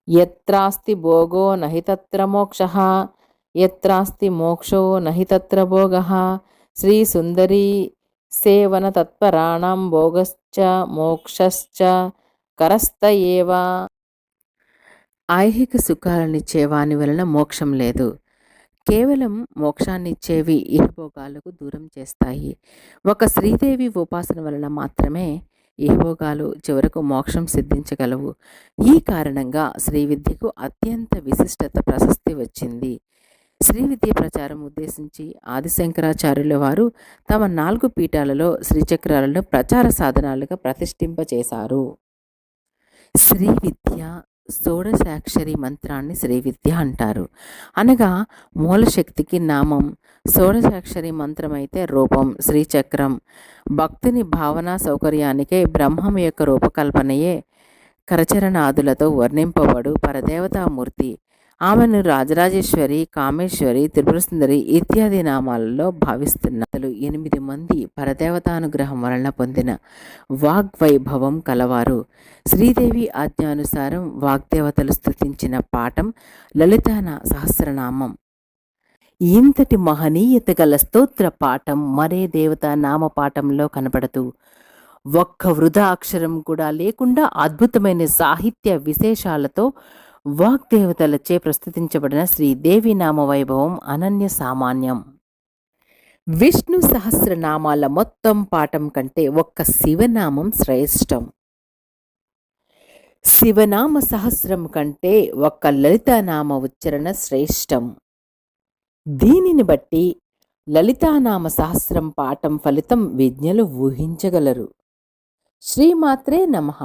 యత్రాస్తి భోగో నహి తత్ర మోక్షః, యత్రాస్తి మోక్షో నహి తత్ర భోగః. శ్రీ సుందరీ సేవన తత్పరాణం భోగశ్చ మోక్షశ్చ కరస్థ ఏవ. ఐహిక సుఖాలనిచ్చే వాని వలన మోక్షం లేదు. కేవలం మోక్షాన్నిచ్చేవి ఇహభోగాలకు దూరం చేస్తాయి. ఒక శ్రీదేవి ఉపాసన వలన మాత్రమే ఇహభోగాలు చివరకు మోక్షం సిద్ధించగలవు. ఈ కారణంగా శ్రీ విద్యకు అత్యంత విశిష్టత ప్రశస్తి వచ్చింది. శ్రీ విద్య ప్రచారం ఉద్దేశించి ఆదిశంకరాచార్యుల వారు తమ 4 పీఠాలలో శ్రీచక్రాలను ప్రచార సాధనాలుగా ప్రతిష్ఠింపచేశారు. శ్రీ విద్య షోడశాక్షరి మంత్రాన్ని శ్రీ విద్య అంటారు. అనగా మూలశక్తికి నామం, షోడశాక్షరి మంత్రమైతే రూపం శ్రీచక్రం. భక్తుని భావనా సౌకర్యానికే బ్రహ్మం యొక్క రూపకల్పనయే కరచరణాదులతో వర్ణింపబడు పరదేవతామూర్తి. ఆమెను రాజరాజేశ్వరి, కామేశ్వరి, త్రిపురసుందరి ఇత్యాది నామాలలో భావిస్తున్నారు. 8 మంది పరదేవతానుగ్రహం వలన పొందిన వాగ్వైభవం కలవారు. శ్రీదేవి ఆజ్ఞానుసారం వాగ్దేవతలు స్తుతించిన పాఠం లలితా సహస్రనామం. ఇంతటి మహనీయత గల స్తోత్ర పాఠం మరే దేవతా నామపాఠంలో కనపడదు. ఒక్క వృధా అక్షరం కూడా లేకుండా అద్భుతమైన సాహిత్య విశేషాలతో వాగ్దేవతలచే ప్రస్తుతించబడిన శ్రీదేవి నామ వైభవం అనన్య సామాన్యం. విష్ణు సహస్రనామాల మొత్తం పాఠం కంటే ఒక్క శివనామం శ్రేష్టం. శివనామ సహస్రం కంటే ఒక్క లలితానామ ఉచ్చరణ శ్రేష్టం. దీనిని బట్టి లలితానామ సహస్రం పాఠం ఫలితం విజ్ఞులు ఊహించగలరు. శ్రీమాత్రే నమః.